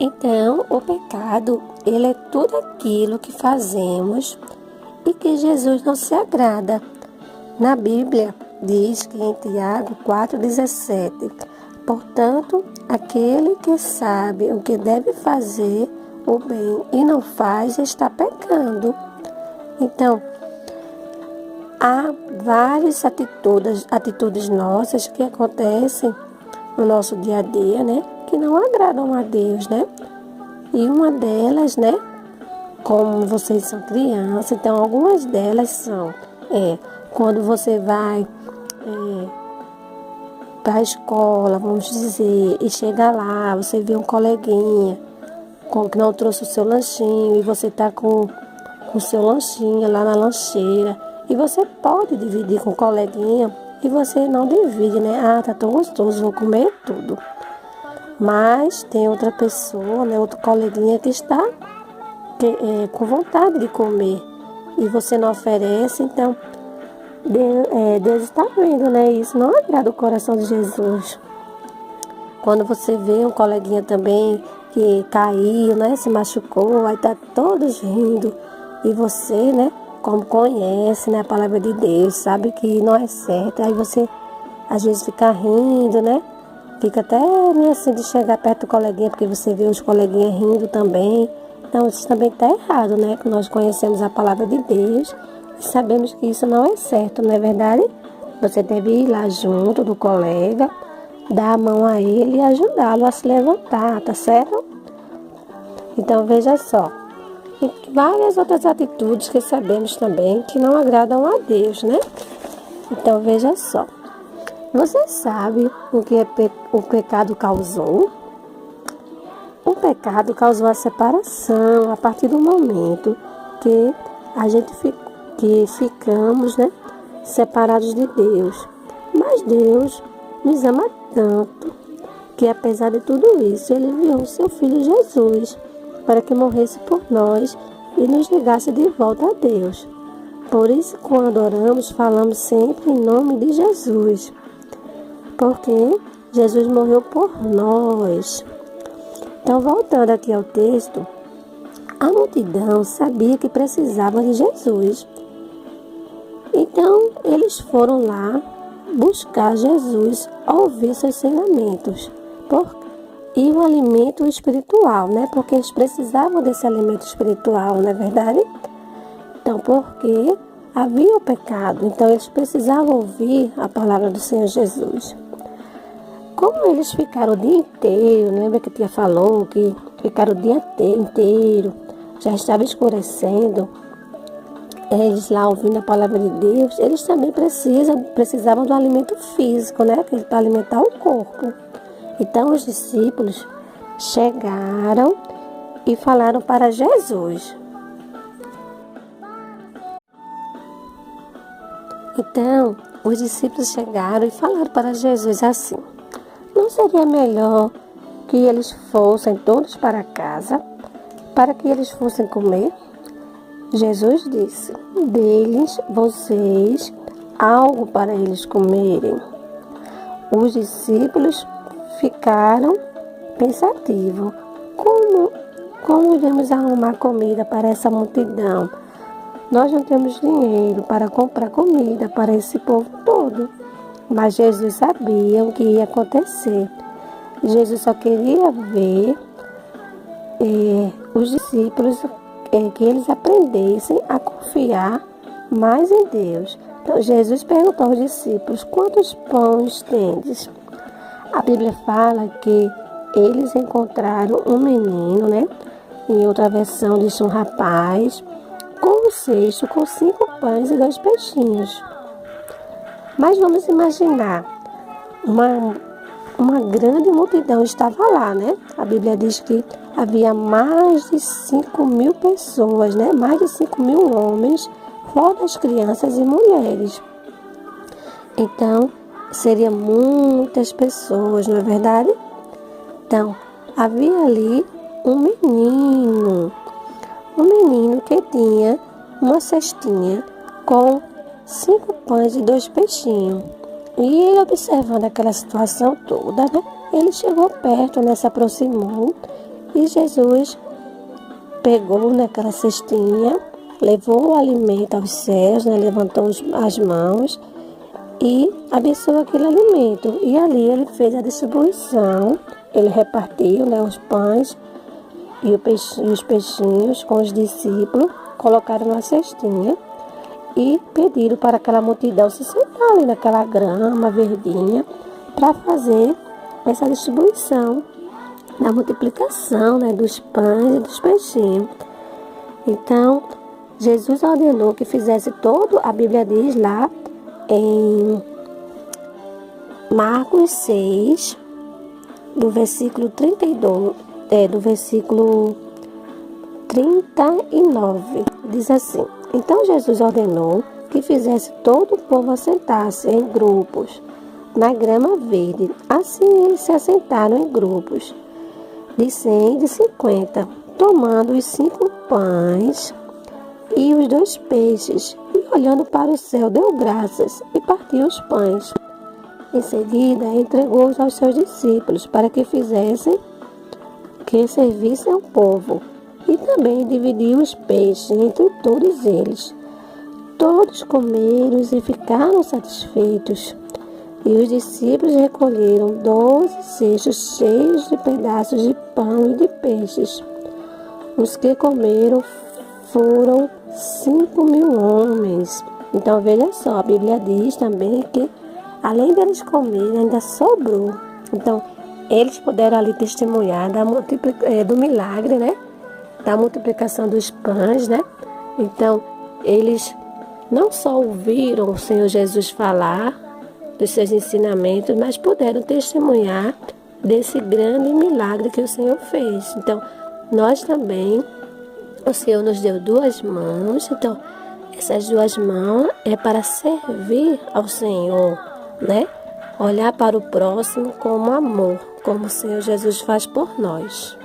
Então, o pecado, ele é tudo aquilo que fazemos e que Jesus não se agrada. Na Bíblia, diz que em Tiago 4,17, portanto, aquele que sabe o que deve fazer o bem e não faz, está pecando. Então, há várias atitudes nossas que acontecem no nosso dia a dia, né? Que não agradam a Deus, né? E uma delas, né? Como vocês são crianças, então algumas delas são quando você vai para a escola, vamos dizer, e chega lá, você vê um coleguinha que não trouxe o seu lanchinho e você está com o seu lanchinho lá na lancheira e você pode dividir com o coleguinha e você não divide, né? Ah, tá tão gostoso, vou comer tudo. Mas tem outra pessoa, né, outro coleguinha que está com vontade de comer e você não oferece, então Deus está vendo, né? Isso não agrada o coração de Jesus. Quando você vê um coleguinha também que caiu, né, se machucou, aí tá todos rindo e você, né, como conhece, né, a palavra de Deus, sabe que não é certo, aí você às vezes fica rindo, né? Fica até meio assim de chegar perto do coleguinha, porque você vê os coleguinhas rindo também. Então, isso também está errado, né? Que nós conhecemos a palavra de Deus e sabemos que isso não é certo, não é verdade? Você deve ir lá junto do colega, dar a mão a ele e ajudá-lo a se levantar, tá certo? Então, veja só. E várias outras atitudes que sabemos também que não agradam a Deus, né? Então, veja só. Você sabe o que o pecado causou? O pecado causou a separação a partir do momento que ficamos, né, separados de Deus. Mas Deus nos ama tanto que, apesar de tudo isso, Ele enviou o seu Filho Jesus para que morresse por nós e nos ligasse de volta a Deus. Por isso, quando oramos, falamos sempre em nome de Jesus. Porque Jesus morreu por nós. Então, voltando aqui ao texto, a multidão sabia que precisava de Jesus. Então, eles foram lá buscar Jesus, ouvir seus ensinamentos. E o alimento espiritual, né? Porque eles precisavam desse alimento espiritual, não é verdade? Então, porque havia o pecado, então eles precisavam ouvir a palavra do Senhor Jesus. Como eles ficaram o dia inteiro, lembra que a tia falou que ficaram o dia inteiro, já estava escurecendo, eles lá ouvindo a palavra de Deus, eles também precisavam do alimento físico, né? Para alimentar o corpo. Então os discípulos chegaram e falaram para Jesus. Então os discípulos chegaram e falaram para Jesus assim: não seria melhor que eles fossem todos para casa, para que eles fossem comer? Jesus disse: dê-lhes vocês algo para eles comerem. Os discípulos ficaram pensativos. Como iremos arrumar comida para essa multidão? Nós não temos dinheiro para comprar comida para esse povo todo. Mas Jesus sabia o que ia acontecer. Jesus só queria ver os discípulos, que eles aprendessem a confiar mais em Deus. Então Jesus perguntou aos discípulos: quantos pães tendes? A Bíblia fala que eles encontraram um menino, né? Em outra versão diz um rapaz, com um cesto com 5 pães e 2 peixinhos. Mas vamos imaginar, uma grande multidão estava lá, né? A Bíblia diz que havia mais de 5.000 pessoas, né? Mais de 5.000 homens, fora as crianças e mulheres. Então, seriam muitas pessoas, não é verdade? Então, havia ali um menino que tinha uma cestinha com 5 pães e 2 peixinhos. E ele, observando aquela situação toda, né, ele chegou perto, né, se aproximou E Jesus pegou naquela cestinha, levou o alimento aos céus, né? Levantou as mãos e abençoou aquele alimento. E ali ele fez a distribuição, ele repartiu, né, os pães e os peixinhos com os discípulos, colocaram na cestinha e pediram para aquela multidão se sentar ali naquela grama verdinha para fazer essa distribuição, da multiplicação, né, dos pães e dos peixinhos. Então, Jesus ordenou que fizesse todo, a Bíblia diz lá em Marcos 6, do versículo 32, do versículo 39, diz assim: Então Jesus ordenou que fizesse todo o povo assentar-se em grupos na grama verde. Assim eles se assentaram em grupos de 100 e de 50, tomando os 5 pães e os 2 peixes, e olhando para o céu, deu graças e partiu os pães. Em seguida, entregou-os aos seus discípulos para que servissem ao povo, e também dividiu os peixes entre todos eles. Todos comeram e ficaram satisfeitos. E os discípulos recolheram 12 cestos cheios de pedaços de pão e de peixes. Os que comeram foram 5.000 homens. Então, veja só, a Bíblia diz também que, além deles comerem, ainda sobrou. Então, eles puderam ali testemunhar do milagre, né? Da multiplicação dos pães, né? Então, eles não só ouviram o Senhor Jesus falar dos seus ensinamentos, mas puderam testemunhar desse grande milagre que o Senhor fez. Então, nós também, o Senhor nos deu 2 mãos, então essas 2 mãos é para servir ao Senhor, né? Olhar para o próximo como amor, como o Senhor Jesus faz por nós.